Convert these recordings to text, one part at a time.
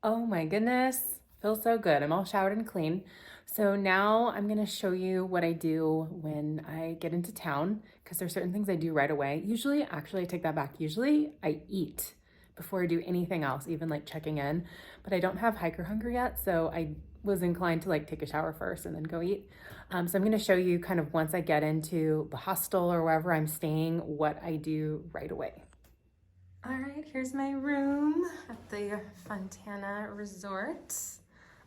Oh my goodness, feels so good. I'm all showered and clean. So now I'm gonna show you what I do when I get into town, because there's certain things I do right away. Usually, actually I take that back. Usually I eat before I do anything else, even like checking in, but I don't have hiker hunger yet. So I was inclined to like take a shower first and then go eat. So I'm gonna show you kind of once I get into the hostel or wherever I'm staying, what I do right away. All right, here's my room at the Fontana Resort.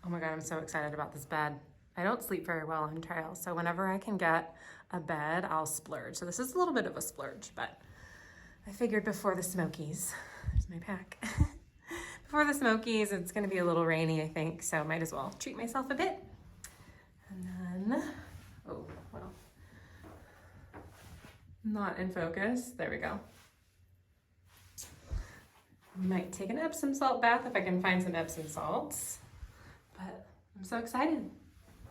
Oh my God, I'm so excited about this bed. I don't sleep very well on trail, so whenever I can get a bed, I'll splurge. So this is a little bit of a splurge, but I figured before the Smokies, there's my pack. Before the Smokies, it's gonna be a little rainy, I think, so might as well treat myself a bit. And then, oh, well, not in focus. There we go. Might take an Epsom salt bath if I can find some Epsom salts, but I'm so excited.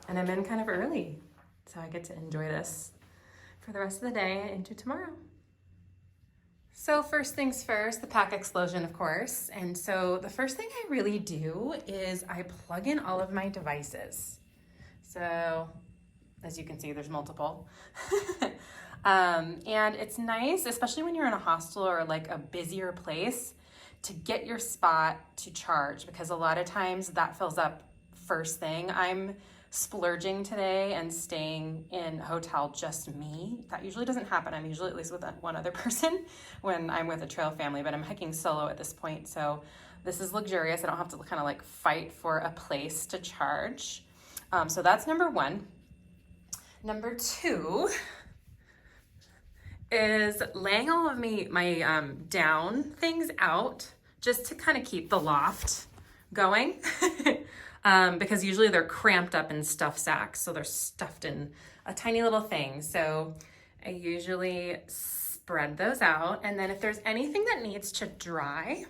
And I'm in kind of early, so I get to enjoy this for the rest of the day into tomorrow. So first things first, the pack explosion, of course. And so the first thing I really do is I plug in all of my devices. So as you can see, there's multiple. And it's nice, especially when you're in a hostel or like a busier place, to get your spot to charge, because a lot of times that fills up first thing. I'm splurging today and staying in a hotel just me. That usually doesn't happen. I'm usually at least with one other person when I'm with a trail family, but I'm hiking solo at this point. So this is luxurious. I don't have to kind of like fight for a place to charge. So that's number one. Number two is laying all of my down things out just to kind of keep the loft going. Because usually they're cramped up in stuff sacks, so they're stuffed in a tiny little thing. So I usually spread those out, and then if there's anything that needs to dry,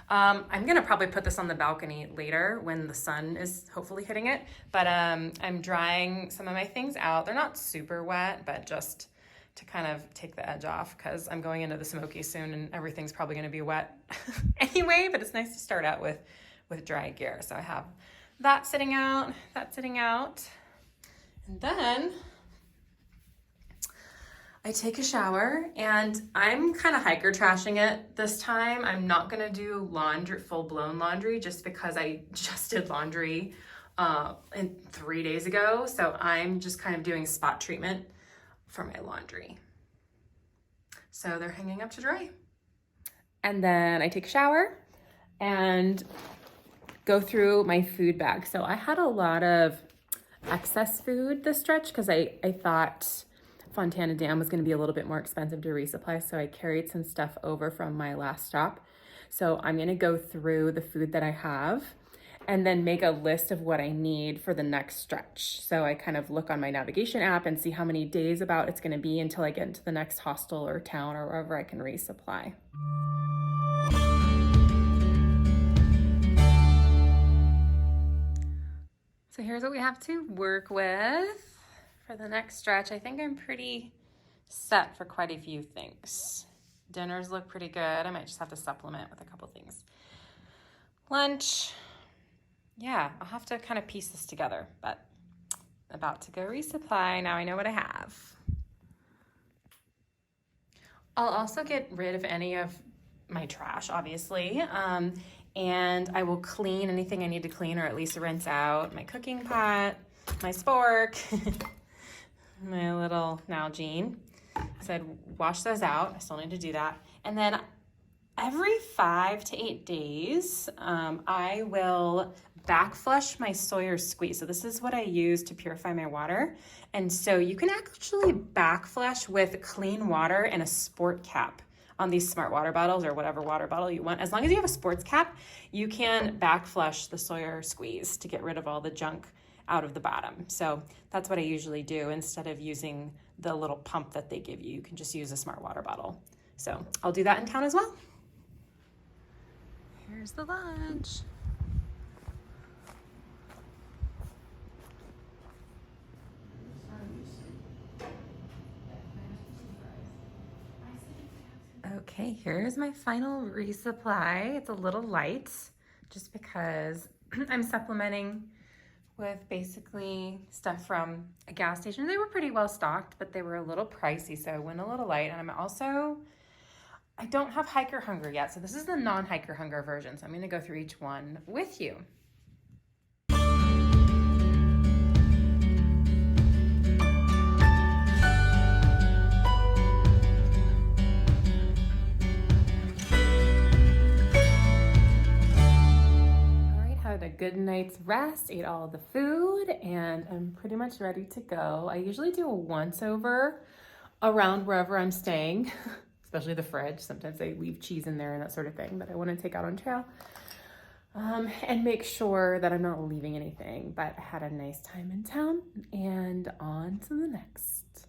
I'm gonna probably put this on the balcony later when the sun is hopefully hitting it, but I'm drying some of my things out. They're not super wet, but just to kind of take the edge off, because I'm going into the Smokies soon and everything's probably gonna be wet anyway, but it's nice to start out with dry gear. So I have that sitting out, and then I take a shower, and I'm kind of hiker trashing it this time. I'm not gonna do laundry, full-blown laundry, just because I just did laundry 3 days ago. So I'm just kind of doing spot treatment for my laundry. So they're hanging up to dry. And then I take a shower and go through my food bag. So I had a lot of excess food this stretch because I thought Fontana Dam was going to be a little bit more expensive to resupply, so I carried some stuff over from my last stop. So I'm going to go through the food that I have and then make a list of what I need for the next stretch. So I kind of look on my navigation app and see how many days about it's going to be until I get into the next hostel or town or wherever I can resupply. So here's what we have to work with for the next stretch. I think I'm pretty set for quite a few things. Dinners look pretty good. I might just have to supplement with a couple things. Lunch, yeah, I'll have to kind of piece this together, but about to go resupply. Now I know what I have. I'll also get rid of any of my trash, obviously. And I will clean anything I need to clean, or at least rinse out my cooking pot, my spork, my little Nalgene. So I'd wash those out. I still need to do that. And then every 5 to 8 days, I will back flush my Sawyer squeeze. So this is what I use to purify my water. And so you can actually back flush with clean water and a sport cap on these smart water bottles or whatever water bottle you want. As long as you have a sports cap, you can back flush the Sawyer squeeze to get rid of all the junk out of the bottom. So that's what I usually do. Instead of using the little pump that they give you, you can just use a smart water bottle. So I'll do that in town as well. Here's the lunch. Okay, here's my final resupply. It's a little light just because I'm supplementing with basically stuff from a gas station. They were pretty well stocked, but they were a little pricey, so I went a little light. And I don't have hiker hunger yet, so this is the non-hiker hunger version. So I'm gonna go through each one with you. Had a good night's rest, ate all the food, and I'm pretty much ready to go. I usually do a once over around wherever I'm staying, especially the fridge. Sometimes they leave cheese in there and that sort of thing that I want to take out on trail, and make sure that I'm not leaving anything. But I had a nice time in town, and on to the next.